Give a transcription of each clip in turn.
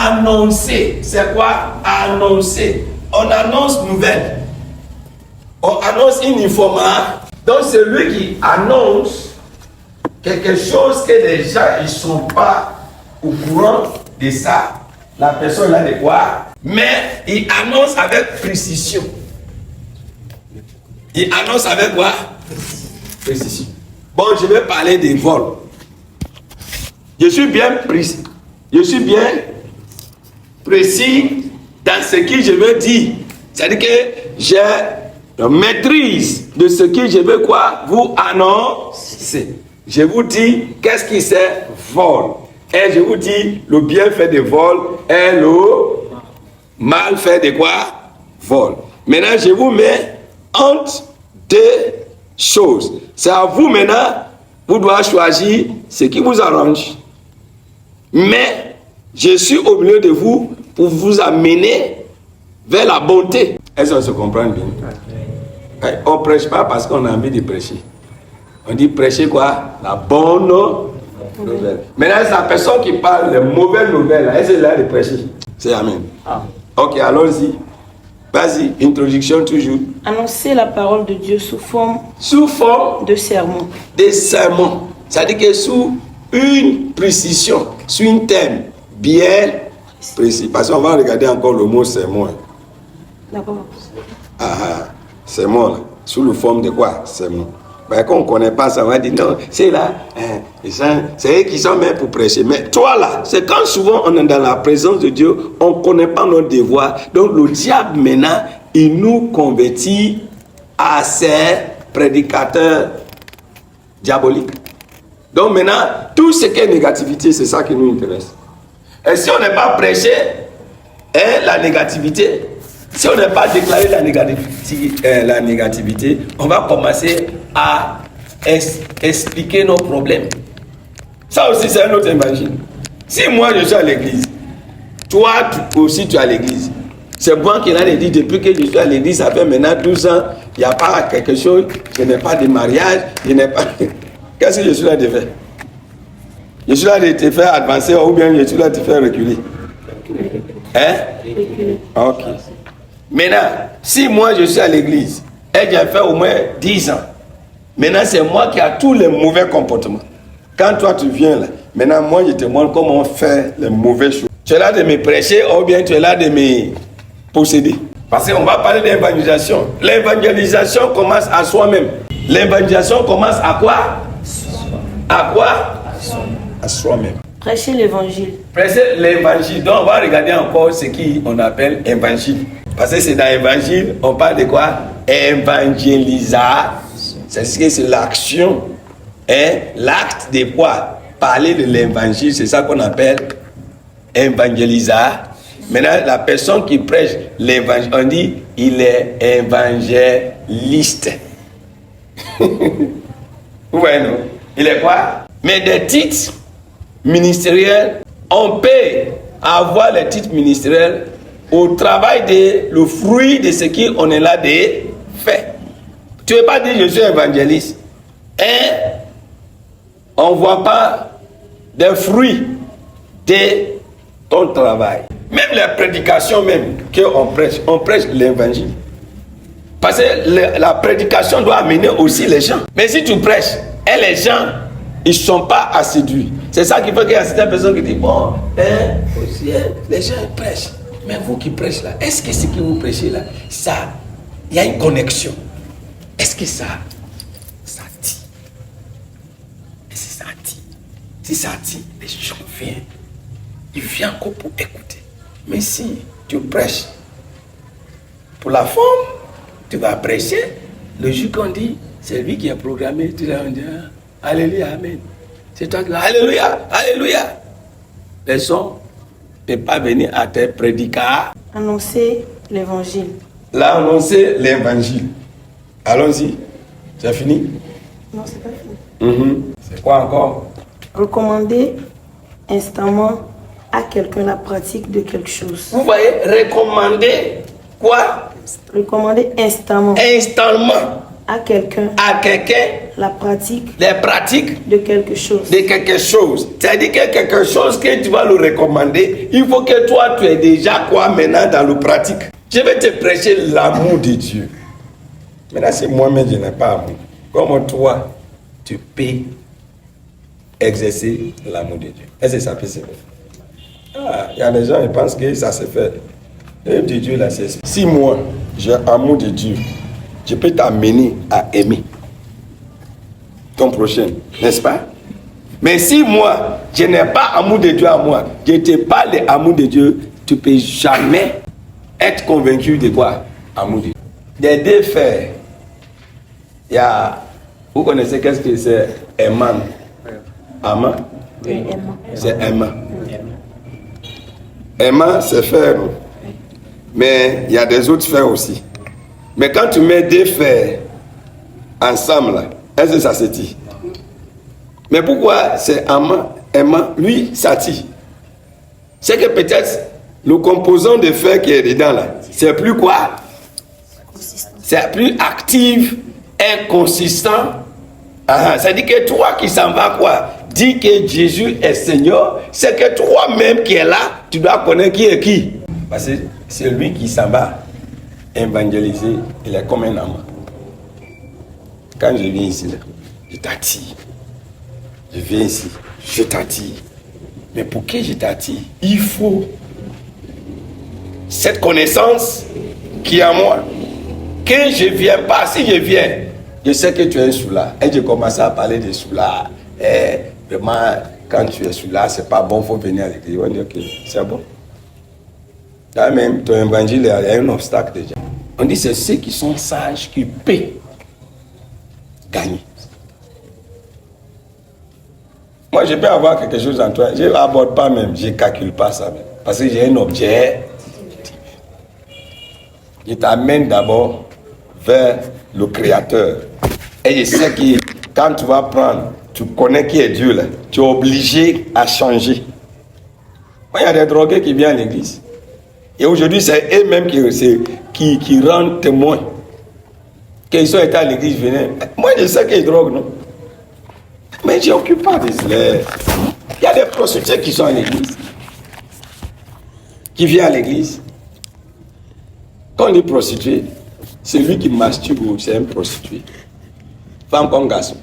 annoncer. C'est quoi? Annoncer. On annonce nouvelle. On annonce une information. Donc celui qui annonce quelque chose que les gens ne sont pas au courant de ça, la personne là de quoi? Mais il annonce avec précision. Il annonce avec quoi? Précision. Bon, je vais parler des vols. Je suis bien précis. Je suis bien précis dans ce que je veux dire. C'est-à-dire que j'ai la maîtrise de ce que je veux quoi? Vous annoncer. Je vous dis qu'est-ce qui c'est vol. Et je vous dis le bienfait de vol et le malfait de quoi? Vol. Maintenant, je vous mets entre deux choses. C'est à vous maintenant, vous devez choisir ce qui vous arrange. Mais je suis au milieu de vous pour vous amener vers la bonté. Est-ce qu'on se comprend bien? On ne prêche pas parce qu'on a envie de prêcher. On dit prêcher quoi? La bonne nouvelle. Maintenant, c'est la personne qui parle les mauvaises nouvelles. Est-ce qu'elle a de prêcher? C'est Amen. Ah. Ok, allons-y. Vas-y, introduction toujours. Annoncer la parole de Dieu sous forme de sermon. Des sermons. C'est-à-dire que sous une précision, sous un thème bien précis. Parce qu'on va regarder encore le mot sermon. D'accord. Sermon, là. Sous la forme de quoi? Sermon. Ben, quand on ne connaît pas ça, on va dire non, c'est là, c'est eux qui sont même pour prêcher. Mais toi là, c'est quand souvent on est dans la présence de Dieu, on ne connaît pas notre devoir. Donc le diable maintenant, il nous convertit à ces prédicateurs diaboliques. Donc maintenant, tout ce qui est négativité, c'est ça qui nous intéresse. Et si on n'est pas prêché, la négativité, si on n'est pas déclaré la négativité, on va commencer à expliquer nos problèmes. Ça aussi, c'est un autre évangile. Si moi, je suis à l'église, toi aussi, tu es à l'église. C'est moi qui l'ai dit, depuis que je suis à l'église, ça fait maintenant 12 ans, il n'y a pas quelque chose, je n'ai pas de mariage, je n'ai pas... Qu'est-ce que je suis là de faire? Je suis là de te faire avancer ou bien je suis là de te faire reculer? Hein? Ok. Maintenant, si moi je suis à l'église et j'ai fait au moins 10 ans, maintenant c'est moi qui ai tous les mauvais comportements. Quand toi tu viens là, maintenant moi je te montre comment on fait les mauvaises choses. Tu es là de me prêcher ou bien tu es là de me posséder. Parce qu'on va parler d'évangélisation. L'évangélisation commence à soi-même. L'évangélisation commence à quoi? À quoi? À soi-même. Prêcher l'évangile. Prêcher l'évangile. Donc on va regarder encore ce qu'on appelle évangile. Parce que c'est dans l'évangile, on parle de quoi? Évangélisation. C'est l'action. L'acte de quoi? Parler de l'évangile, c'est ça qu'on appelle évangélisation. Maintenant, la personne qui prêche l'évangile, on dit il est évangéliste. Vous voyez, non? Il est quoi? Mais des titres ministériels, on peut avoir les titres ministériels au travail de le fruit de ce qu'on est là de faire. Tu ne veux pas dire je suis évangéliste. On ne voit pas des fruits de ton travail. Même les prédications même qu'on prêche, on prêche l'évangile. Parce que la prédication doit amener aussi les gens. Mais si tu prêches, et les gens, ils ne sont pas séduits. C'est ça qui fait qu'il y a certaines personnes qui disent, bon, aussi, les gens prêchent. Mais vous qui prêchez là, est-ce que ce que vous prêchez là, ça, il y a une connexion? Est-ce que ça dit? Est-ce que ça dit? Si ça dit, les gens viennent. Ils viennent encore pour écouter. Mais si tu prêches pour la forme, tu vas prêcher. Le jour qu'on dit, c'est lui qui est programmé, tu vas dire, Alléluia, Amen. C'est toi qui vas, Alléluia, Alléluia. Les gens ne peuvent pas venir à te prédiquer. Annoncer l'évangile. Là, annoncer l'évangile. Allons-y. C'est fini? Non, c'est pas fini. C'est quoi encore? Recommander instamment à quelqu'un la pratique de quelque chose. Vous voyez, recommander quoi? Recommander instamment. Instamment. à quelqu'un la pratique les pratiques de quelque chose. C'est-à-dire que quelque chose que tu vas le recommander, il faut que toi, tu es déjà quoi maintenant dans le pratique. Je vais te prêcher l'amour de Dieu. Maintenant, si moi-même je n'ai pas amour, comment toi, tu peux exercer l'amour de Dieu? Est-ce que ça peut se faire? Il y a des gens qui pensent que ça se fait. L'amour de Dieu, là, c'est... Si moi, j'ai amour de Dieu, je peux t'amener à aimer ton prochain, n'est-ce pas? Mais si moi, je n'ai pas amour de Dieu à moi, je te parle d'amour de Dieu, tu ne peux jamais être convaincu de quoi? Amour de Dieu. Des deux frères, il y a... Vous connaissez qu'est-ce que c'est aimant? Aimant? Oui, aimant. C'est aimant. Aimant, c'est faire. Mais il y a des autres frères aussi. Mais quand tu mets deux frères ensemble, là, est-ce que ça se tire? Mais pourquoi c'est aimant, lui, ça tire? C'est que peut-être le composant de fer qui est dedans là, c'est plus quoi? C'est plus actif et consistant. C'est-à-dire que toi qui s'en vas quoi? Dis que Jésus est Seigneur, c'est que toi-même qui es là, tu dois connaître qui est qui. Parce que c'est lui qui s'en va évangéliser, il est comme un homme. Quand je viens ici, là, je t'attire. Je viens ici, je t'attire. Mais pour que je t'attire, il faut cette connaissance qui est en moi. Que je ne viens pas, si je viens, je sais que tu es un soulard. Et je commence à parler de soulard. Et vraiment, quand tu es soulard, c'est pas bon, il faut venir à l'église. On dit, ok, c'est bon. Là même, ton évangile, il y a un obstacle déjà. On dit, c'est ceux qui sont sages qui peuvent gagner. Moi, je peux avoir quelque chose en toi. Je n'aborde pas même, je ne calcule pas ça même. Parce que j'ai un objet. Je t'amène d'abord vers le Créateur. Et je sais que quand tu vas prendre, tu connais qui est Dieu là, tu es obligé à changer. Moi, il y a des drogués qui viennent à l'église. Et aujourd'hui, c'est eux-mêmes qui rendent témoins. Qu'ils sont été à l'église, venaient. Moi, je sais qu'ils droguent, non? Mais je n'occupe pas de cela. Il y a des prostituées qui sont à l'église. Qui viennent à l'église. Quand on dit prostituée, celui qui masturbe, c'est un prostitué. Femme comme garçon.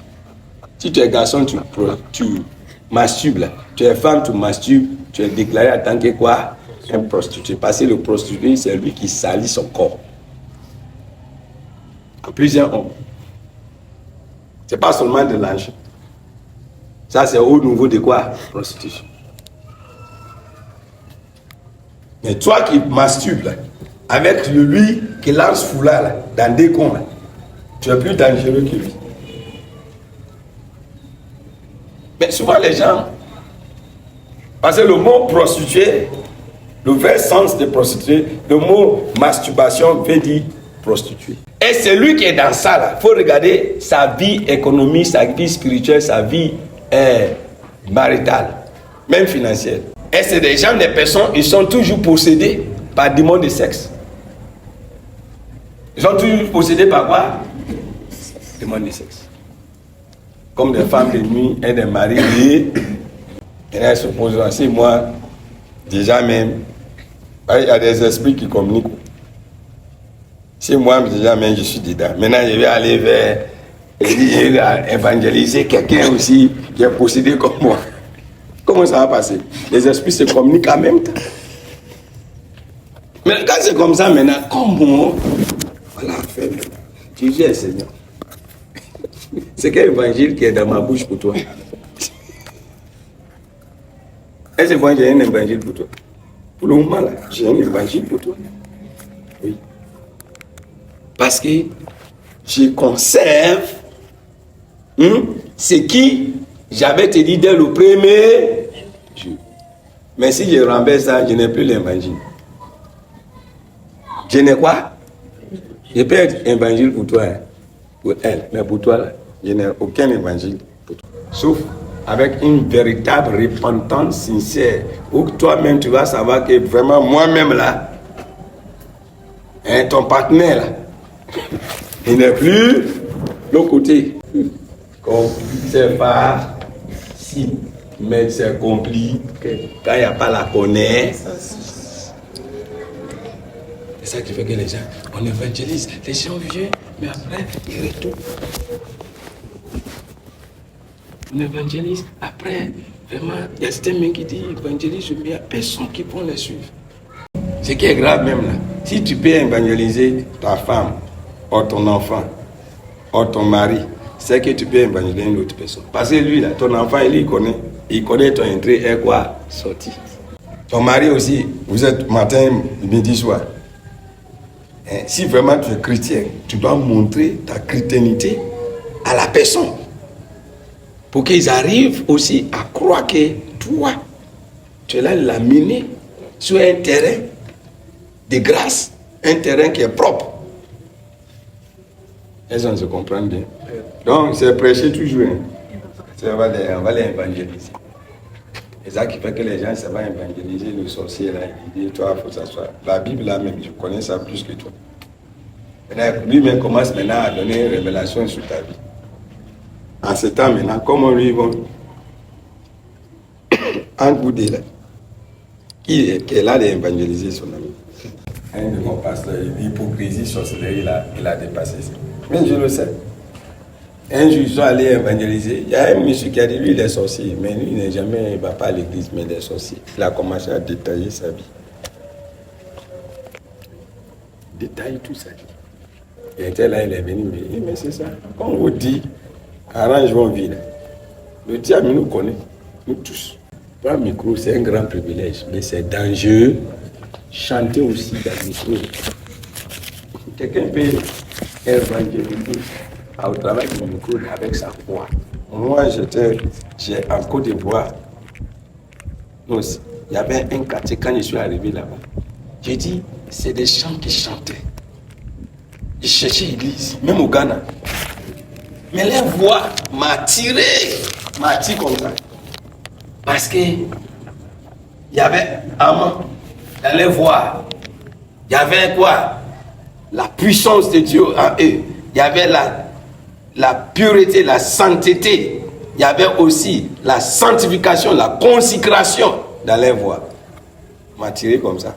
Si tu es garçon, tu masturbes. Là. Tu es femme, tu masturbes. Tu es déclaré en tant que quoi? Un prostitué. Parce que le prostitué, c'est lui qui salit son corps. À plusieurs hommes. Ce n'est pas seulement de l'argent. Ça, c'est au niveau de quoi? Prostitution. Mais toi qui masturbes, là, avec lui qui lance foulard là, dans des cons, là, tu es plus dangereux que lui. Mais souvent les gens, parce que le mot prostituée, le vrai sens de prostituée, le mot masturbation veut dire prostituée. Et c'est lui qui est dans ça là. Il faut regarder sa vie économique, sa vie spirituelle, sa vie maritale, même financière. Et c'est des gens, des personnes, ils sont toujours possédés par démons de sexe. Ils sont toujours possédés par quoi? Démons de sexe. Comme des femmes de nuit et des maris liés. Et elles se posent ainsi, moi, déjà même, il y a des esprits qui communiquent. Si moi, déjà même, je suis dedans. Maintenant, je vais aller vers évangéliser quelqu'un aussi qui est possédé comme moi. Comment ça va passer? Les esprits se communiquent en même temps. Mais quand c'est comme ça maintenant, comment? Voilà, fait. Jésus est Seigneur. C'est quel évangile qui est dans ma bouche pour toi? Est-ce que moi j'ai un évangile pour toi? Pour le moment là, j'ai un évangile pour toi. Oui. Parce que je conserve ce qui j'avais te dit dès le premier jour. Mais si je renverse ça, je n'ai plus l'évangile. Je n'ai quoi? Je peux être évangile pour toi, pour elle, mais pour toi, là, je n'ai aucun évangile pour toi. Sauf avec une véritable repentance sincère, où toi-même tu vas savoir que vraiment moi-même là, ton partenaire là, il n'est plus L'autre côté, c'est facile, mais c'est compliqué. Quand il n'y a pas la connaissance. C'est ça qui fait que les gens, on évangélise. Les gens viennent, mais après, ils retournent. On évangélise. Après, vraiment, il y a certains mecs qui disent évangélise, mais il n'y a personne qui peut les suivre. Ce qui est grave même là, si tu peux évangéliser ta femme, ou ton enfant, ou ton mari, c'est que tu peux évangéliser une autre personne. Parce que lui, là, ton enfant, il connaît ton entrée et quoi sortie. Ton mari aussi, vous êtes matin, midi, soir. Et si vraiment tu es chrétien, tu dois montrer ta chrétiennité à la personne. Pour qu'ils arrivent aussi à croire que toi, tu es là l'amener sur un terrain de grâce, un terrain qui est propre. Elles se comprennent bien. Donc, c'est prêcher toujours. On va les évangéliser. C'est ça qui fait que les gens se vont évangéliser le sorcier là. Il dit, toi, il faut s'asseoir. La Bible là même, je connais ça plus que toi. Lui-même commence maintenant à donner une révélation sur ta vie. En ce temps maintenant, comment lui vont entre vous deux là, qui est là d'évangéliser son ami. Un de mon pasteur, l'hypocrisie, sorcellerie, il a dépassé ça. Mais je le sais. Un jour, ils sont allés évangéliser. Il y a un monsieur qui a dit, lui, il est sorcier. Mais lui, il ne va pas à l'église, mais il est sorcier. Il a commencé à détailler sa vie. Détailler tout sa vie. Il était là, il est venu, mais c'est ça. Quand on vous dit, arrange vos vies. Le diable nous connaît, nous tous. Pas le micro, c'est un grand privilège, mais c'est dangereux. Chanter aussi dans le micro. Quelqu'un peut évangéliser au travail du micro avec sa voix. Moi, j'ai en Côte d'Ivoire. Il y avait un quartier quand je suis arrivé là-bas. J'ai dit, c'est des chants qui chantaient. Ils cherchaient l'église, même au Ghana. Mais les voix m'attirent comme ça. Parce que il y avait Amant dans les voix. Il y avait quoi? La puissance de Dieu en eux. Il y avait la pureté, la sainteté. Il y avait aussi la sanctification, la consécration dans les voix. M'attiré comme ça.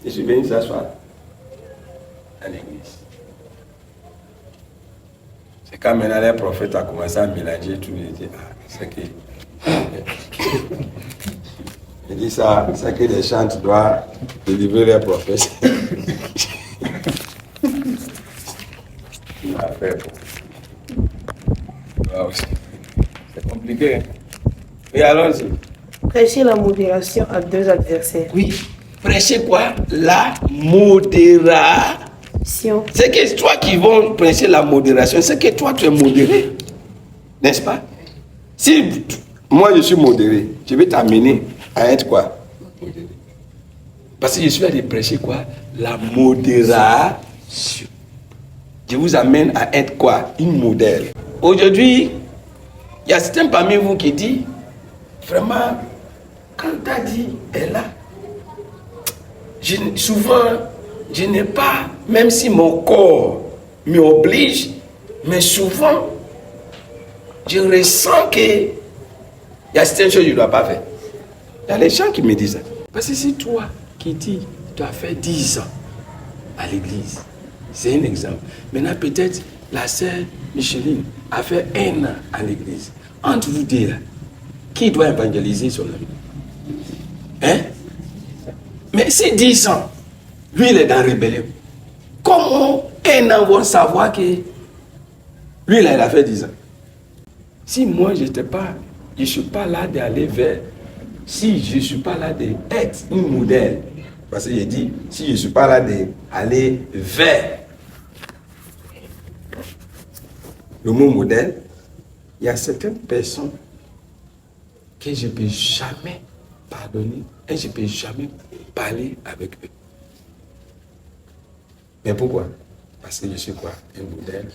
Je suis venu s'asseoir à l'église. C'est quand maintenant les prophètes ont commencé à mélanger tout. C'est que. Il dit ça, c'est que les chants doivent délivrer les prophètes. Il a fait. Wow. C'est compliqué. Et allons-y. Prêcher la modération à deux adversaires. Oui. Prêcher quoi? La modération. C'est que toi qui vont prêcher la modération, c'est que toi tu es modéré. N'est-ce pas? Si moi je suis modéré, je vais t'amener à être quoi? Modéré. Parce que je suis là de prêcher quoi? La modération. Je vous amène à être quoi? Une modèle. Aujourd'hui, il y a certains parmi vous qui disent, vraiment, quand tu as dit, elle est là, souvent, je n'ai pas, même si mon corps m'oblige, mais souvent, je ressens que il y a certaines choses que je ne dois pas faire. Il y a les gens qui me disent ça. Parce que c'est toi qui dis, tu as fait 10 ans à l'église. C'est un exemple. Maintenant, peut-être, la sœur Micheline a fait 1 an à l'église. Entre vous deux, là, qui doit évangéliser son ami? Hein? Mais si 10 ans, lui, il est dans la rébellion. Comment 1 an vont savoir que lui, là, il a fait 10 ans? Si moi, je ne suis pas là d'aller vers, si je ne suis pas là d'être une modèle, parce que j'ai dit, si je ne suis pas là d'aller vers le mot modèle, il y a certaines personnes que je ne peux jamais pardonner et je ne peux jamais parler avec eux. Mais pourquoi? Parce que je suis quoi? Un modèle.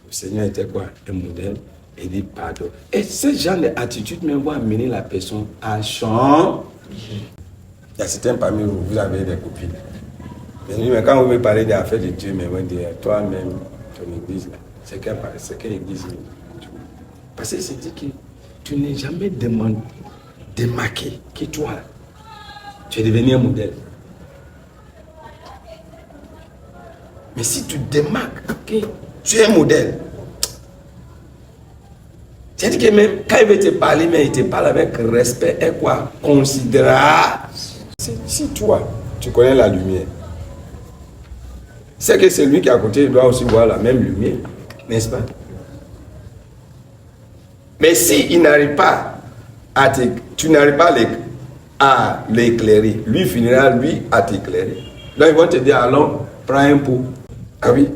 Le Seigneur était quoi? Un modèle. Et dit pardon. Et ce genre d'attitude même va amener la personne à changer. Il y a certains parmi vous, vous avez des copines. Mais quand vous me parlez des affaires de Dieu, mais vous dites, toi-même, ton église, là, c'est qu'une église. Parce que c'est dit que tu n'es jamais démarqué que toi, tu es devenu un modèle. Mais si tu démarques que tu es un modèle, c'est-à-dire que même quand il veut te parler, mais il te parle avec respect et quoi? Considérable. Si toi, tu connais la lumière, c'est que celui qui est à côté il doit aussi voir la même lumière, n'est-ce pas? Mais si il n'arrive pas tu n'arrives pas à l'éclairer, lui finira lui à t'éclairer. Donc ils vont te dire, allons, prends un pot. Ah oui,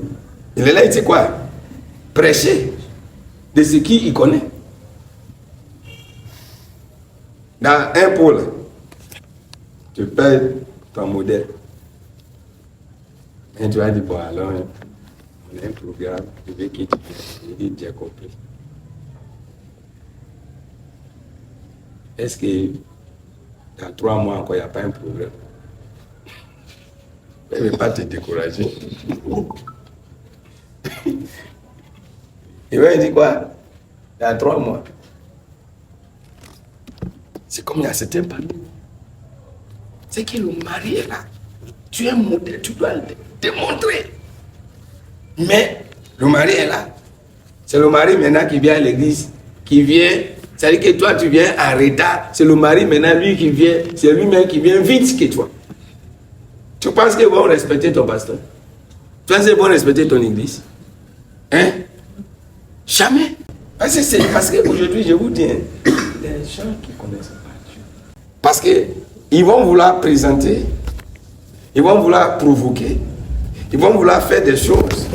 il est là, il dit quoi? Prêcher de ce qu'il connaît. Dans un pot, là, tu perds ton modèle. Et tu vas dire, bon, alors, on a un programme, je vais quitter. Je dis, tu as compris. Est-ce que dans 3 mois encore, il n'y a pas un problème? Je ne vais pas te décourager. Il va dire quoi? Dans 3 mois. C'est comme il y a certains parmi nous. C'est que le mari est là. Tu es un modèle, tu dois le démontrer. Mais le mari est là. C'est le mari maintenant qui vient à l'église, qui vient. C'est-à-dire que toi, tu viens en retard. C'est le mari maintenant, lui qui vient. C'est lui-même qui vient vite que toi. Tu penses qu'ils vont respecter ton pasteur? Tu penses qu'ils vont respecter ton église? Hein? Jamais. Parce qu'aujourd'hui, je vous dis, hein, les gens qui connaissent pas Dieu. Parce qu'ils vont vouloir présenter, ils vont vouloir provoquer, ils vont vouloir faire des choses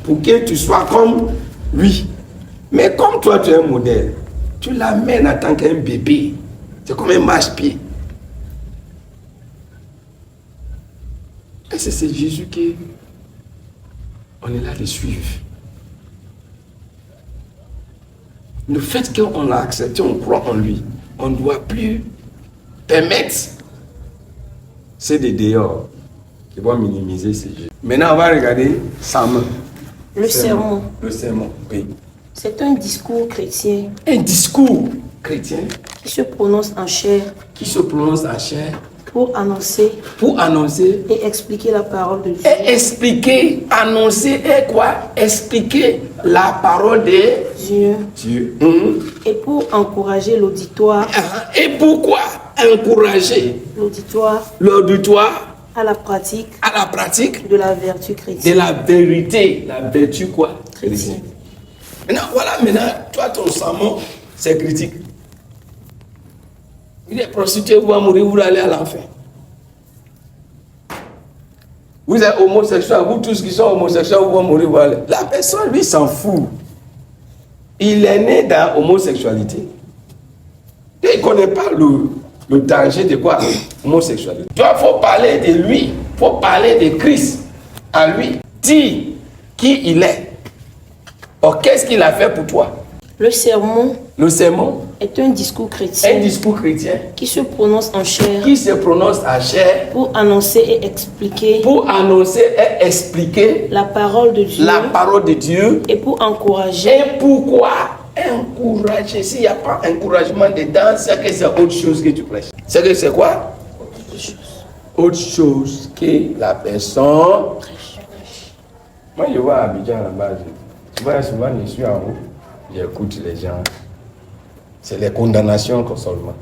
pour que tu sois comme lui. Mais comme toi, tu es un modèle, tu l'amènes en tant qu'un bébé. C'est comme un marche-pied. Et c'est Jésus qui on est là de suivre. Le fait qu'on l'a accepté, on croit en lui, on ne doit plus permettre c'est des dehors qui vont minimiser ces Jésus. Maintenant, on va regarder sa main. Le sermon. Le sermon, oui. C'est un discours chrétien. Un discours chrétien qui se prononce en chair. Qui se prononce en chair. Pour annoncer. Pour annoncer. Et expliquer la parole de Dieu. Et expliquer, annoncer et quoi? Expliquer la parole de Dieu. Et pour encourager l'auditoire. Et pourquoi encourager l'auditoire à la pratique. À la pratique de la vertu chrétienne. De la vérité. La vertu quoi? Chrétienne. Maintenant, toi, ton sermon, c'est critique. Il est prostitué, vous allez mourir, vous allez à l'enfer. Vous êtes homosexuel, vous tous qui sont homosexuels, vous allez mourir, vous allez. La personne, lui, s'en fout. Il est né dans l'homosexualité. Et il ne connaît pas le danger de quoi? Homosexualité. Toi, il faut parler de lui, il faut parler de Christ à lui. Dis qui il est. Or, qu'est-ce qu'il a fait pour toi? Le sermon est un discours chrétien. Un discours chrétien qui se prononce en chair. Qui se prononce en chair. Pour annoncer et expliquer. La parole de Dieu. La parole de Dieu. Et pour encourager. Et pourquoi encourager? S'il n'y a pas encouragement dedans, c'est que c'est autre chose que tu prêches. C'est que c'est quoi? Autre chose que la personne. Moi, je vois à Abidjan là-bas. Tu vois, souvent, je suis en haut. J'écoute les gens. C'est les condamnations seulement.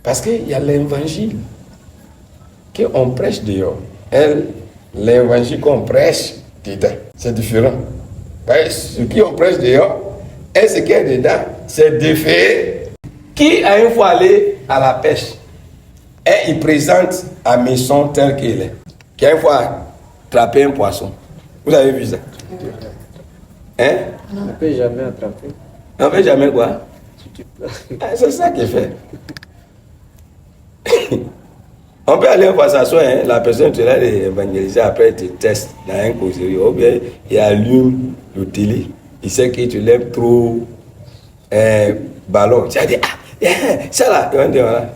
Parce qu'il y a l'évangile qu'on prêche dehors. L'évangile qu'on prêche dedans, c'est différent. Ce qu'on prêche dehors et ce qui est dedans, c'est différent. Qui a une fois allé à la pêche et il présente à maison tel qu'il est. Qui a une fois attrapé un poisson. Vous avez vu ça? Hein? On ne peut jamais attraper. On ne peut jamais quoi? C'est ça qu'il fait. On peut aller voir s'asseoir, hein? La personne te l'a évangélisé, après il te teste dans un causerie, ou bien il allume le télé, il sait que tu lèves trop ballon. Tu as dit, ça là, tu vas dire, voilà.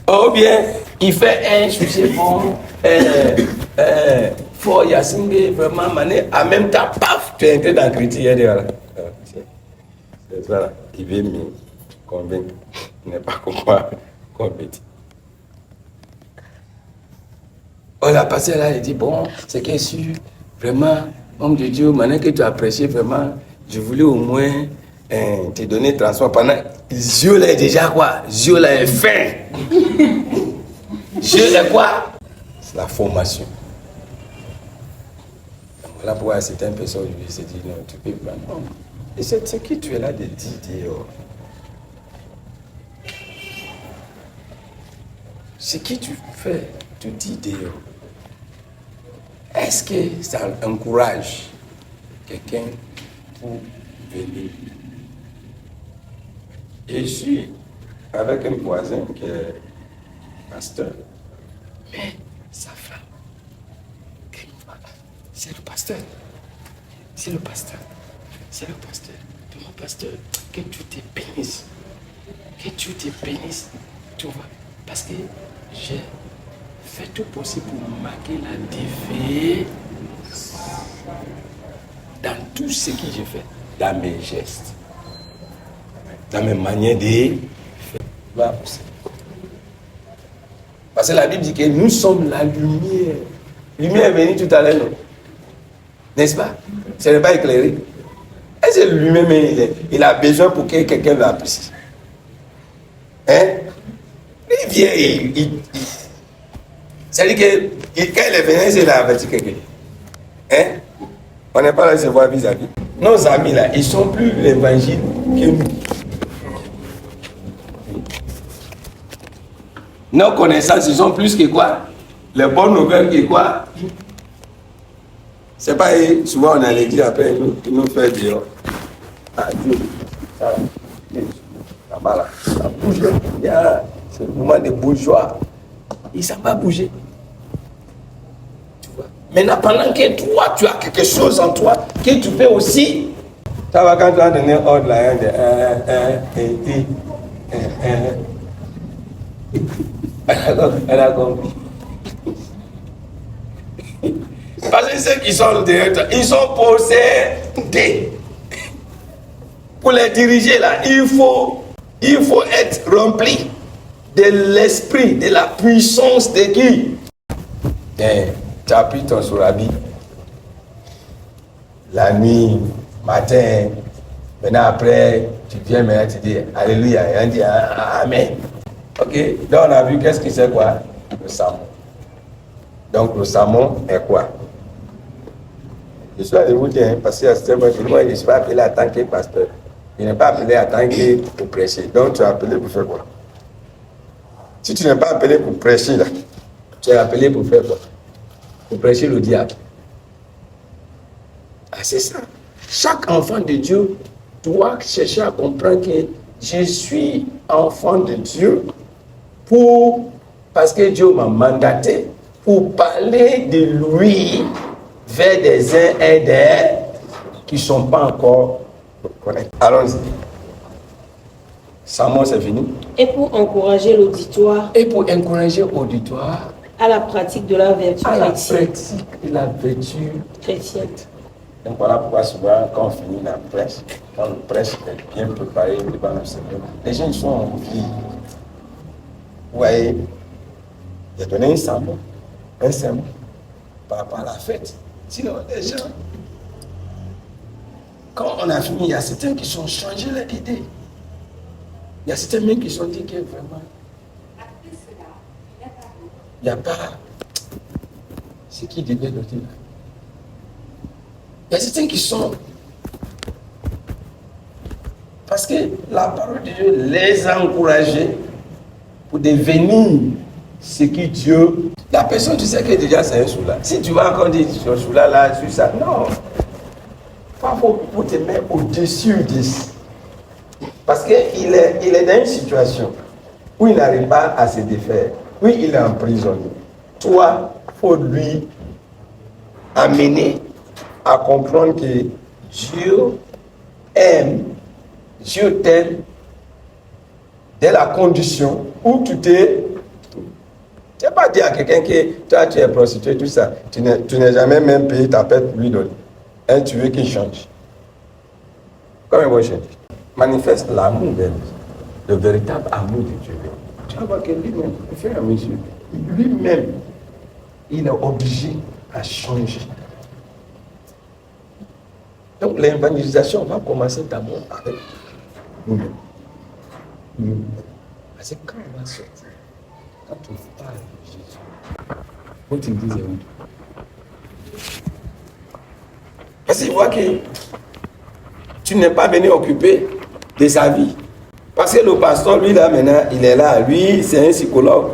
Ou bien il fait un sujet fort, Yassingé, vraiment, mané, en même temps, paf, tu es entré dans le critique. Voilà. C'est ça qui veut me convaincre. Il n'est pas convaincu. On a passé là, il dit, bon, c'est que sûr, vraiment, homme de Dieu, maintenant que tu as apprécié vraiment, je voulais au moins te donner transport pendant. Dieu là est déjà quoi? Dieu là est fin. Dieu est quoi? C'est la formation. Voilà pourquoi certaines personnes lui se disent, non, tu peux pas. Non. Et c'est ce que tu es là de dire. Ce que tu fais, tu dis dehors. Est-ce que ça encourage quelqu'un pour venir? Et je suis avec un voisin qui est pasteur. Mais sa femme, c'est le pasteur. C'est le pasteur. C'est le pasteur. Mon pasteur, que Dieu te bénisse. Que Dieu te bénisse. Tu vois, parce que j'ai fait tout possible pour marquer la différence dans tout ce que j'ai fait, dans mes gestes, dans mes manières de faire. Parce que la Bible dit que nous sommes la lumière. La lumière est venue tout à l'heure, non? N'est-ce pas? Ce n'est pas éclairé. Est-ce que lui-même, il a besoin pour que quelqu'un l'apprécie? Hein? Il vient, c'est-à-dire que quand il est venu, il a averti quelqu'un. Hein? On n'est pas là de se voir vis-à-vis. Nos amis là, ils sont plus l'évangile que nous. Nos connaissances, ils sont plus que quoi? Les bonnes nouvelles que quoi? C'est pas souvent on a l'église après nous fait dire adieu. Là-bas, ça bouge. C'est le moment des bourgeois. Ils ne savent pas bouger. Tu vois? Maintenant, pendant que toi, tu as quelque chose en toi, que tu peux aussi. Ça va quand tu vas donner ordre là, elle a compris. Parce que ceux qui sont derrière toi, ils sont possédés. Pour les diriger là, il faut être rempli de l'esprit, de la puissance de qui? Tu as pris ton sourabi la nuit, matin, maintenant après, tu viens maintenant, tu dis Alléluia, et on dit Amen. Ok, donc on a vu qu'est-ce que c'est quoi? Le sermon. Donc le sermon est quoi? Je suis allé vous dire, parce que moi je ne suis pas appelé en tant que pasteur. Je n'ai pas appelé en tant que pour prêcher. Donc tu es appelé pour faire quoi? Si tu n'es pas appelé pour prêcher là, tu es appelé pour faire quoi? Pour prêcher le diable. Ah, c'est ça. Chaque enfant de Dieu doit chercher à comprendre que je suis enfant de Dieu parce que Dieu m'a mandaté pour parler de lui vers des uns et des qui ne sont pas encore corrects. Allons-y. Sermon, c'est fini. Et pour encourager l'auditoire. Et pour encourager l'auditoire. À la pratique de la vertu chrétienne. À la pratique de la vertu chrétienne. Donc voilà pourquoi souvent, quand on finit la prêche, quand le prêche est bien préparé devant le Seigneur, les gens sont en vie. Vous voyez, il a donné un sermon par rapport à la fête. Sinon, les gens, quand on a fini, il y a certains qui sont changés leur idée. Il y a certains même qui sont dit que vraiment, il n'y a pas ce qui devait le dire. Il y a certains qui sont. Parce que la parole de Dieu les a encouragés pour devenir ce que Dieu. La personne, tu sais que déjà c'est un soula. Si tu vas encore dire sur soula là, sur ça, non. Pas pour te mettre au-dessus de ça. Parce qu'il est dans une situation où il n'arrive pas à se défaire. Oui, il est emprisonné. Toi, il faut lui amener à comprendre que Dieu aime, Dieu t'aime dès la condition où tu t'es. Tu n'as pas dit à quelqu'un que toi, tu es prostituée, tout ça. Tu n'es jamais même payé ta pète lui donner. Et tu veux qu'il change. Comme il va changer. Manifeste l'amour de lui. Le véritable amour de Dieu. Tu vas voir que lui-même, au fur et à mesure, lui-même, il est obligé à changer. Donc l'évangélisation va commencer d'abord avec nous-mêmes. Parce que quand on va sortir, quand on parle de Jésus, faut qu'il dise oui. Parce qu'il voit que tu n'es pas venu occuper de sa vie. Parce que le pasteur, lui, là, maintenant, il est là. Lui, c'est un psychologue.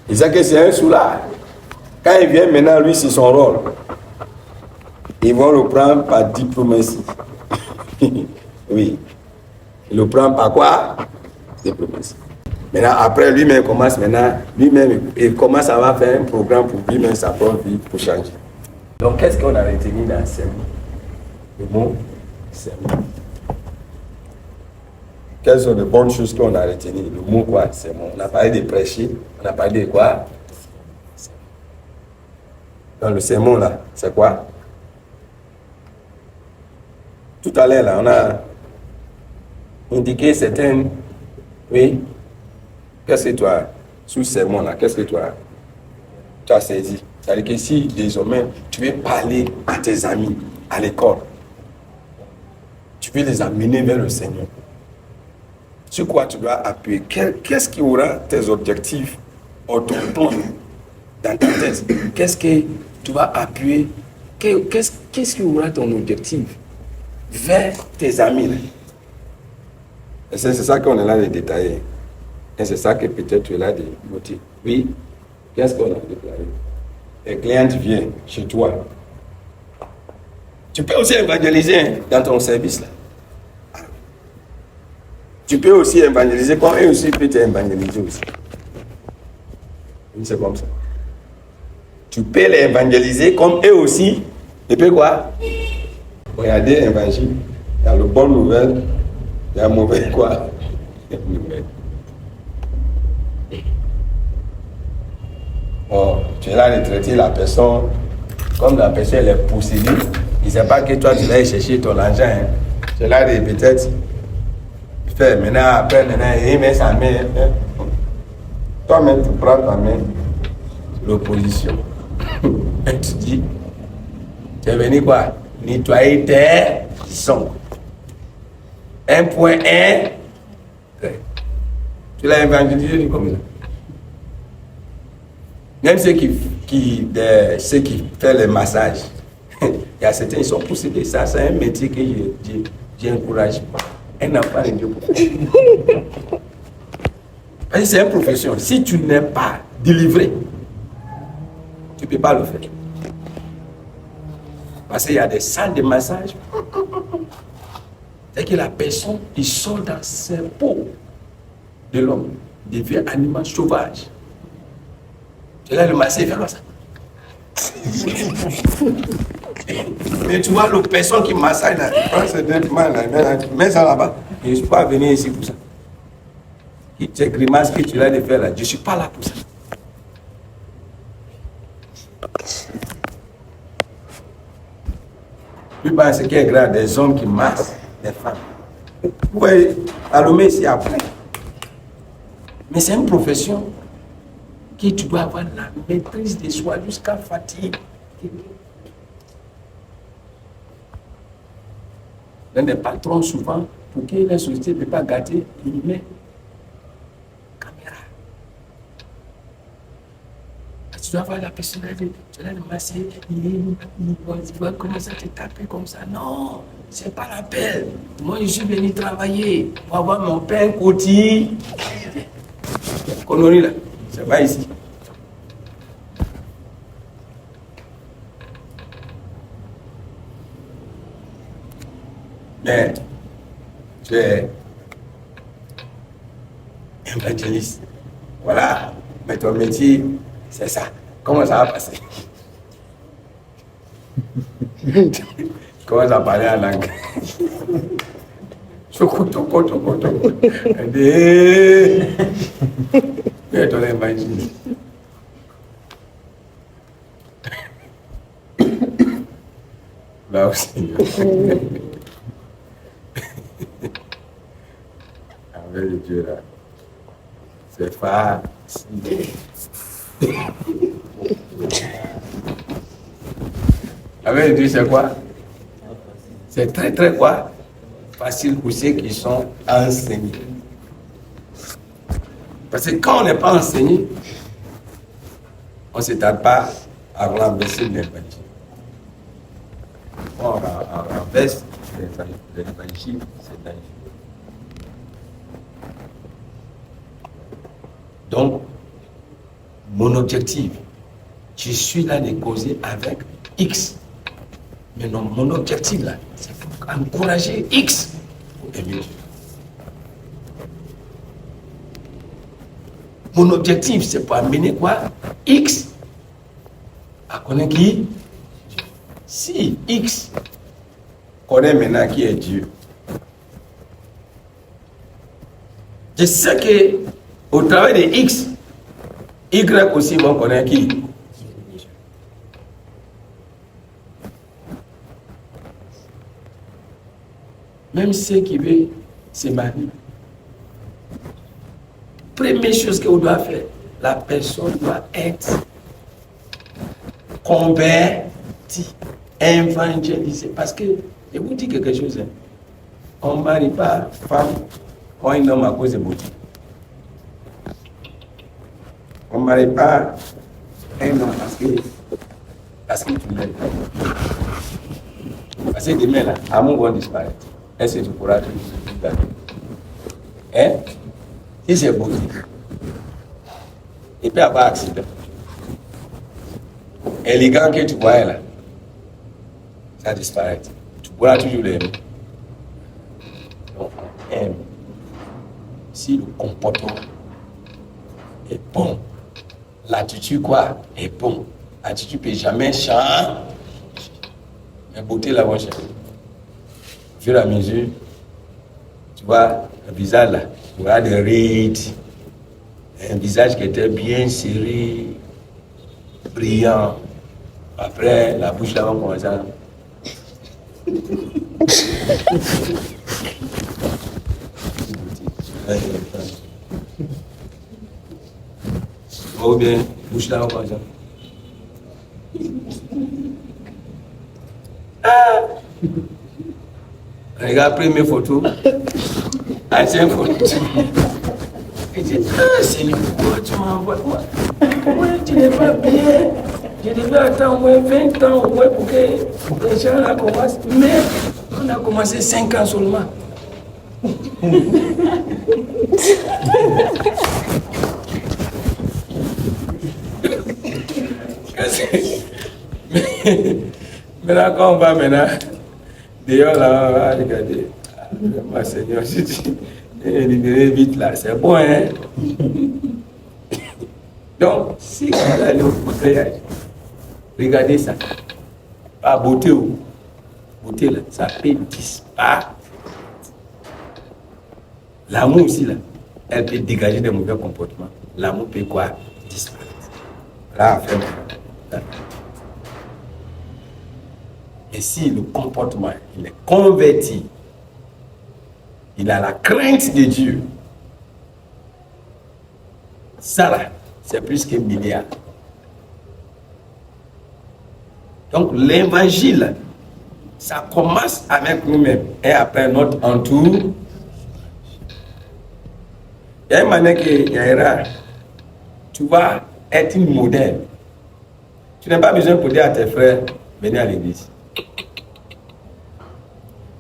Il sait que c'est un soulard. Quand il vient maintenant, lui, c'est son rôle. Ils vont le prendre par diplomatie. Oui. Il le prend par quoi? Diplomatie. Maintenant, après, lui-même commence maintenant, lui-même, il commence à faire un programme pour lui-même sa propre vie, pour changer. Donc, qu'est-ce qu'on a retenu dans ces mots? Le mot, c'est moi. Quelles sont les bonnes choses qu'on a retenues? Le mot quoi? C'est moi. On a parlé de prêcher, on a parlé de quoi? Dans le sermon là, c'est quoi? Tout à l'heure là, on a indiqué certaines. Oui. Qu'est-ce que toi, sous le sermon là, qu'est-ce que toi, tu as saisi? C'est-à-dire que si désormais tu veux parler à tes amis à l'école, tu veux les amener vers le Seigneur. Sur quoi tu dois appuyer? Qu'est-ce qui aura tes objectifs ou ton plan dans ta tête? Qu'est-ce que tu vas appuyer? Qu'est-ce qui aura ton objectif vers tes amis? Et c'est ça qu'on est là de détailler. Et c'est ça que peut-être tu es là de noter. Oui, qu'est-ce qu'on a déclaré? Les clients viennent chez toi. Tu peux aussi évangéliser dans ton service là. Tu peux aussi évangéliser comme eux aussi peuvent t'évangéliser aussi. C'est comme ça. Tu peux les évangéliser comme eux aussi. Et puis quoi? Regardez l'évangile. Il y a le bon nouvelle, il y a le mauvais quoi? Oh, tu es là de traiter la personne comme la personne elle est possédée. Il ne sait pas que toi tu vas chercher ton argent. Hein. Tu es là de peut-être faire maintenant, après, il met sa main. Hein. Toi-même tu prends ta main, l'opposition. Et tu dis, tu es venu quoi? Nettoyer tes sons. 1.1. Tu l'as évangélisé comme ça. Même ceux qui font les massages, il y a certains qui sont possédés. Ça, c'est un métier que j'encourage pas. Un enfant de Dieu. Parce que c'est une profession. Si tu n'es pas délivré, tu ne peux pas le faire. Parce qu'il y a des salles de massage. C'est que la personne, il sort dans ses peaux de l'homme, devient animal sauvage. Tu là, le massage, il fait comme ça. Mais tu vois, la personne qui massage là, il prend ce vêtement là, mets ça là-bas. Je ne suis pas venu ici pour ça. Ces grimaces que tu as de faire là, je ne suis pas là pour ça. Plus bas, ce qui est grave, des hommes qui massent des femmes. Vous voyez, Salomé ici après. Mais c'est une profession que tu dois avoir la maîtrise de soi jusqu'à fatigue. L'un des patrons, souvent, pour que la société ne peut pas gâter, il met caméra. Tu dois voir la personnalité, tu dois le masser, il va commencer à te taper comme ça. Non, c'est pas la peine. Moi, je suis venu travailler pour avoir mon pain quotidien. Connerie là, c'est pas ici. Mais tu es évangéliste. Voilà, mais ton métier, c'est ça. Comment ça va passer? Comment ça parler en langue? Mais ton évangéliste. Avec Dieu là, c'est facile. Avec Dieu, c'est quoi? C'est très très quoi? Facile pour ceux qui sont enseignés. Parce que quand on n'est pas enseigné, on ne s'étale pas à renverser l'évangile. On renverse l'évangile, c'est dangereux. Donc, mon objectif, je suis là de causer avec X. Mais non, mon objectif là, c'est pour encourager X pour aimer Dieu. Mon objectif, c'est pour amener quoi? X à connaître qui? Si X connaît maintenant qui est Dieu, je sais que au travail de X, Y aussi vont connaître qui? Même ceux qui veulent se marier. Première chose qu'on doit faire, la personne doit être convertie, évangélisée. Parce que, je vous dis quelque chose, hein, on ne marie pas femme ou un homme à cause de beauté. On ne marie pas un homme parce que tu l'aimes. Parce que demain, là, amour va disparaître. Est-ce que tu pourras te dire? Hein? Si c'est beauté, il peut y avoir accident. Et les gants que tu vois là, ça disparaît. Tu pourras toujours l'aimer. Donc, on aime. Si le comportement est bon, l'attitude quoi est bon. L'attitude ne peut jamais changer. Mais beauté là, mon cher. Au fur et à mesure, tu vois, le visage là, tu vois des rides, un visage qui était bien serré, brillant. Après, la bouche là, on commence à... Ou bien, bouche là, on commence à... Ah! Regarde, première photo, ancienne photo. Et dit, ah, Seigneur, pourquoi tu m'envoies? Ouais, tu n'es pas bien. Je devais attendre au moins 20 ans au moins pour que les gens là commencent. Mais on a commencé 5 ans seulement. Maintenant, quand on va maintenant, d'ailleurs là, on va regarder. Ma Seigneur, si tu es libéré vite là, c'est bon, hein? Donc, si vous allez au mariage, regardez ça. Pas beauté ou beauté là, ça peut disparaître. L'amour aussi là, elle peut dégager des mauvais comportements. L'amour peut quoi? Disparaître. Là, enfin, et si le comportement, il est converti, il a la crainte de Dieu, ça là, c'est plus qu'un milliard. Donc l'évangile, ça commence avec nous-mêmes et après notre entourage. Il y a une manière qu'il y a, tu vas être une modèle. Tu n'as pas besoin pour dire à tes frères, venez à l'église.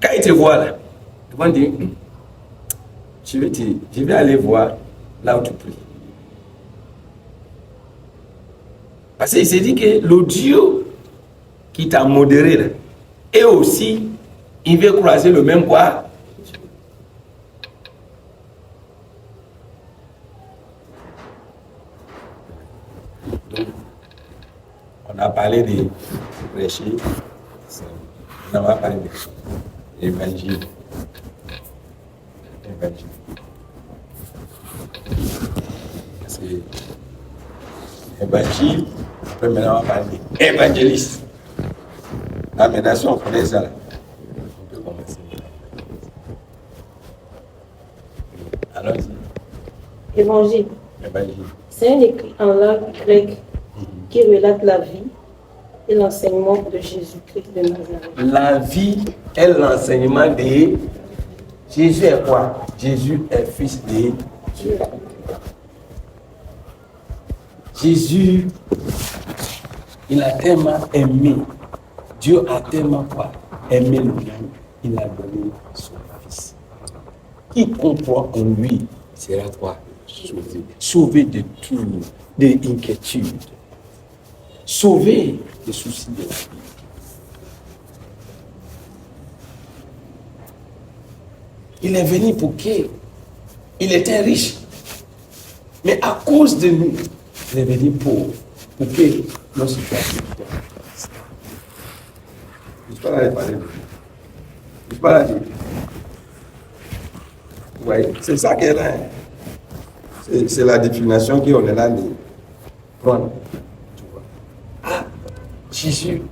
Quand ils te voient là, ils vont dire, je vais aller voir là où tu pries. Parce qu'il s'est dit que le Dieu qui t'a modéré là, et aussi, il veut croiser le même quoi. Donc, on a parlé de prêcher, on a parlé de l'évangile. Parce que l'évangile, après maintenant on va parler d'évangéliste. Ah, maintenant si on connaît ça là, Évangile. Évangile. C'est un écrit en langue grecque qui relate la vie et l'enseignement de Jésus-Christ de Nazareth. La vie est l'enseignement de Jésus est quoi? Jésus est fils de Dieu. Jésus, il a tellement aimé. Dieu a tellement quoi? Aimé le monde. Il a donné son fils. Quiconque croit en lui sera quoi? Sauvé. Sauvé de tout, de inquiétude. Sauvé des soucis de la vie. Il est venu pour qu'il était riche. Mais à cause de nous, il est venu pauvre. Pour que nos situations soient. Je ne suis pas là de parler de vous. Je ne suis pas là de. Vous voyez, c'est ça qu'elle a. C'est la définition qu'on est là de prendre. Tu vois. Ah, Jésus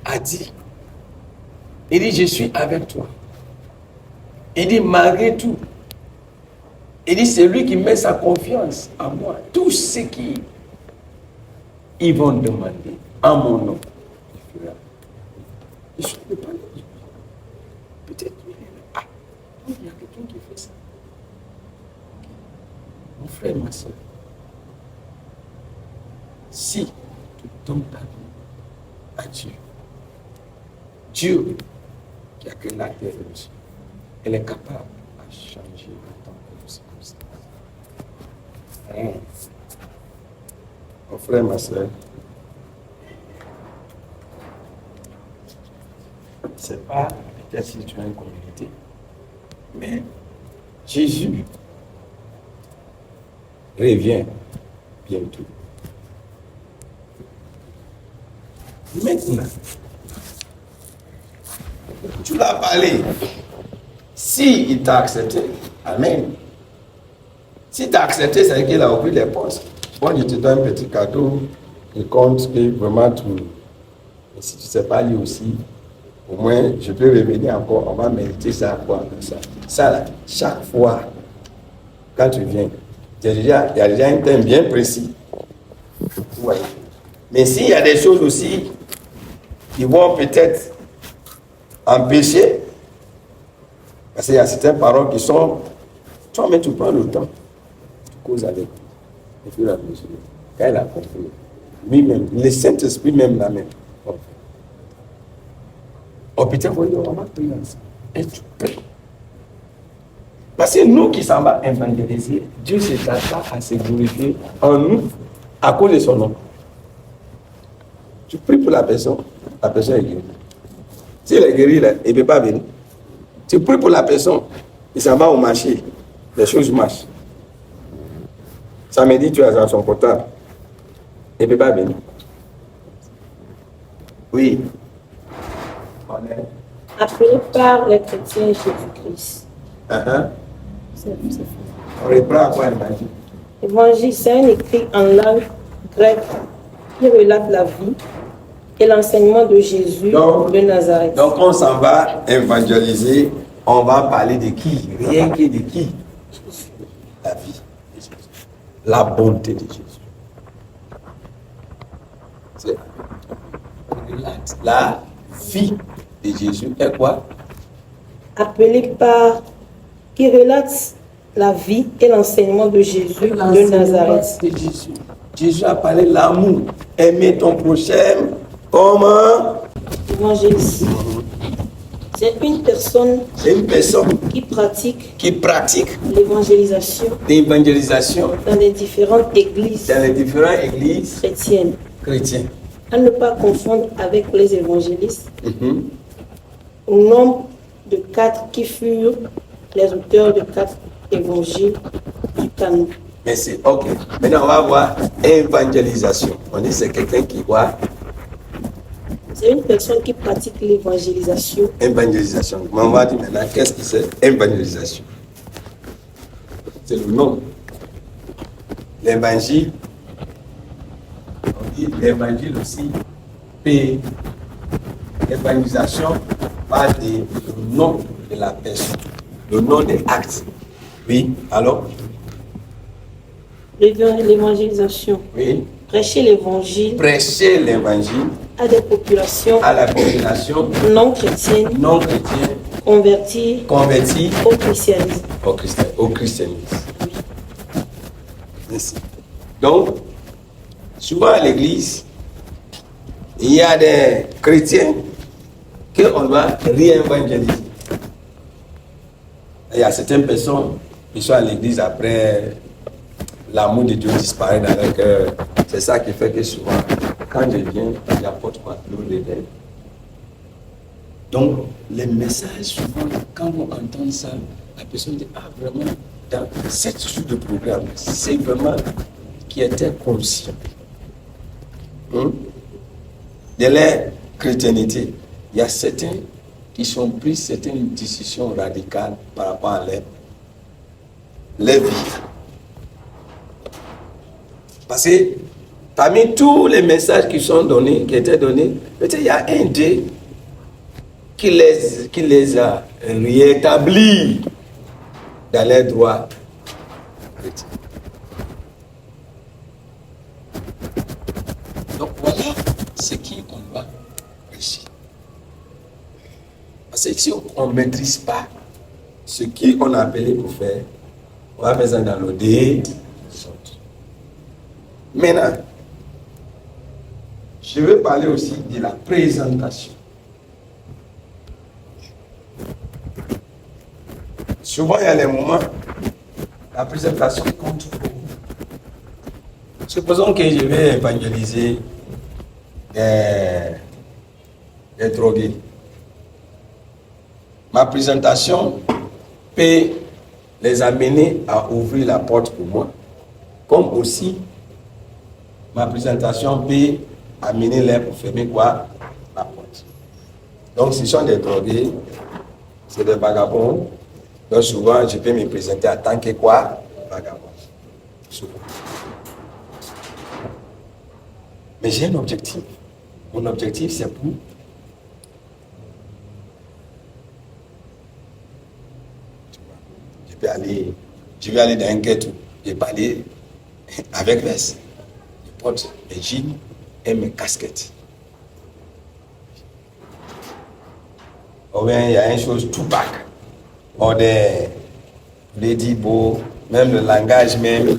a dit. Il dit, je suis avec toi. Il dit, malgré tout, il dit, c'est lui qui met sa confiance en moi. Tout ce qu'ils vont demander en mon nom, il fera. Je suis pas là. Peut-être qu'il est là. Ah, il y a quelqu'un qui fait ça. Mon frère, ma soeur, si tu donnes ta vie à Dieu, Dieu qui a créé la terre et le ciel, elle est capable de changer le temps et les circonstances. Mon frère, ma soeur, c'est pas peut-être si tu as une communauté, mais Jésus revient bientôt. Maintenant, tu l'as parlé. Si il t'a accepté, amen. Si tu as accepté, c'est qu'il a ouvert les postes. Bon, je te donne un petit cadeau. Il compte que vraiment tout. Et si tu ne sais pas lui aussi, au moins, je peux revenir encore. On va mériter ça, quoi, comme ça. Ça, là, chaque fois, quand tu viens, il y a déjà un thème bien précis. Vous voyez. Mais s'il y a des choses aussi qui vont peut-être empêcher, parce qu'il y a certaines paroles qui sont, toi-même tu prends le temps, tu causes avec lui, et puis la mesure, quand il a compris, lui-même, le Saint-Esprit même la même. Oh putain, on va prier ensemble, et tu pries. Parce que nous qui s'en va évangéliser, Dieu ne s'attache pas à se glorifier en nous à cause de son nom. Tu pries pour la personne est guérie. S'il est guéri, là, il ne peut pas venir. Tu pries pour la personne, il s'en va au marché, les choses marchent. Samedi, tu as dans son portable, il ne peut pas venir. Oui. Appelé par les chrétiens Jésus-Christ. C'est On reprend à quoi l'évangile? Évangile, c'est un écrit en langue grecque qui relate la vie et l'enseignement de Jésus de Nazareth. Donc on s'en va évangéliser, on va parler de qui? Rien que de qui? La vie de Jésus. La bonté de Jésus. C'est la vie de Jésus est quoi? Appelé par qui relate la vie et l'enseignement de Jésus de Nazareth. De Jésus. Jésus a parlé de l'amour. Aimer ton prochain comme Évangéliste. C'est une personne qui pratique l'évangélisation dans les différentes églises chrétiennes. À ne pas confondre avec les évangélistes, au nombre de 4 qui furent les auteurs de 4 évangiles du canon. Merci. Ok. Maintenant, on va voir évangélisation. On dit c'est quelqu'un qui voit. C'est une personne qui pratique l'évangélisation. Évangélisation. Mais on va dire maintenant, qu'est-ce que c'est évangélisation? C'est le nom. L'évangile. On dit l'évangile aussi. P. L'évangélisation parle du nom de la personne. le nom des actes. Oui, alors? L'évangélisation. Oui. Prêcher l'évangile Prêcher l'évangile à des populations à la population non chrétiennes non chrétienne converties convertie au christianisme. au christianisme. Merci. Donc, souvent à l'église, il y a des chrétiens qu'on doit réévangéliser. Il y a certaines personnes qui sont à l'église après l'amour de Dieu disparaît dans leur cœur. C'est ça qui fait que souvent, quand je viens, j'apporte ma fleur de lait. Donc, les messages, souvent, quand on entend ça, la personne dit, ah vraiment, dans 7 jours de programme, c'est vraiment qui était conscient de leur chrétienté. Il y a certains qui ont pris certaines décisions radicales par rapport à leur vie. Parce que parmi tous les messages qui sont donnés, qui étaient donnés, peut-être il y a un d'eux qui les a rétablis dans leurs droits chrétiens. Donc voilà ce qu'on va prêcher. Parce que si on ne maîtrise pas ce qu'on a appelé pour faire, on va mettre ça dans le désordre. Maintenant, je veux parler aussi de la présentation. Souvent, il y a les moments, la présentation compte beaucoup. Supposons que je vais évangéliser des drogués. Ma présentation peut les amener à ouvrir la porte pour moi, comme aussi ma présentation peut amener les pour fermer quoi? La porte. Donc, ce sont des drogués, c'est des vagabonds. Donc, souvent, je peux me présenter en tant que quoi? Vagabond. Souvent. Mais j'ai un objectif. Mon objectif, c'est pour je vais aller dans un ghetto, je vais parler avec veste. Je porte mes jeans et mes casquettes. Ou bien il y a une chose tout bac. Ou des beau, même le langage même,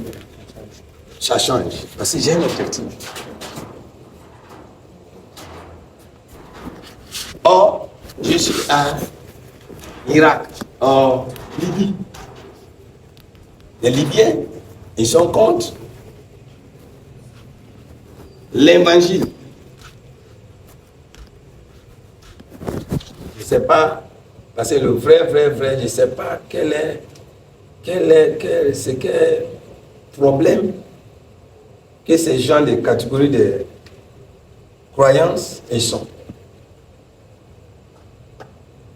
ça change. Parce que j'ai un objectif. Or, je suis à Irak, en Libye. Les Libyens, ils sont contre l'évangile. Je ne sais pas, parce que le vrai, je ne sais pas quel problème que ces gens de catégorie de croyances ils sont.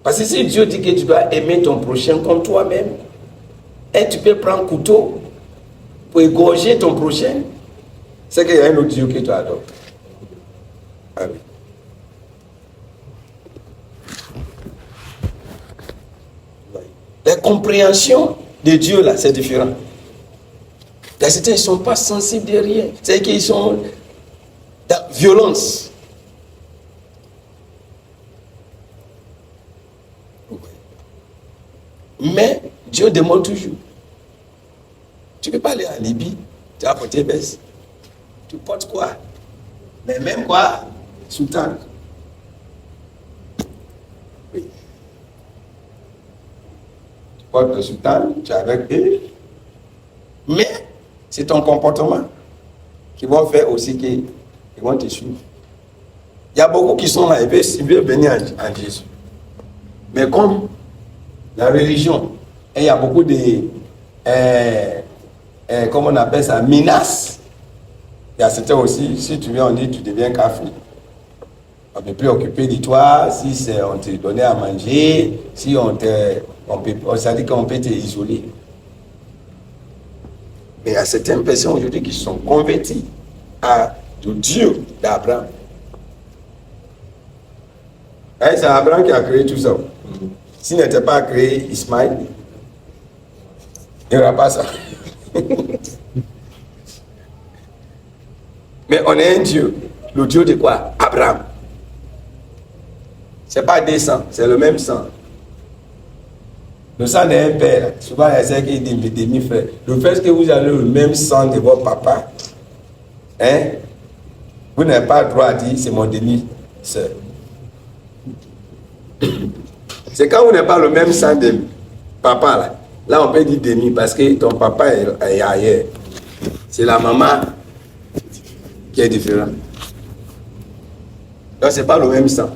Parce que si Dieu dit que tu dois aimer ton prochain comme toi-même, et tu peux prendre un couteau pour égorger ton prochain, c'est qu'il y a un autre Dieu que tu adores. Ah oui. La compréhension de Dieu, là, c'est différent. Certains ne sont pas sensibles de rien. C'est qu'ils sont dans la violence. Mais Dieu demande toujours. Tu ne peux pas aller en Libye, tu vas porter baisse. Tu portes quoi? Mais même quoi? Soutane. Oui. Tu portes le soutane, tu es avec eux. Mais c'est ton comportement qui va faire aussi qu'ils vont te suivre. Il y a beaucoup qui sont là, ils veulent venir en Jésus. Mais comme la religion, et il y a beaucoup de, comment on appelle ça, menaces. Il y a certains aussi, si tu viens, on dit tu deviens kafir. On ne peut plus occuper de toi, si on te donnait à manger, si ça dit qu'on peut te isoler. Mais il y a certaines personnes aujourd'hui qui sont converties à le Dieu d'Abraham. C'est Abraham qui a créé tout ça. S'il n'était pas créé Ismaël, Il n'y aura pas ça. Mais on est un Dieu. Le Dieu de quoi? Abraham. C'est pas des sangs, c'est le même sang. Le sang d'un père. Souvent, il y a ceux qui disent demi-frère. Le fait que vous avez le même sang de votre papa, hein, vous n'avez pas le droit à dire c'est mon demi-soeur. C'est quand vous n'avez pas le même sang de papa, là on peut dire demi parce que ton papa est ailleurs. C'est la maman qui est différente. Donc c'est pas le même sang.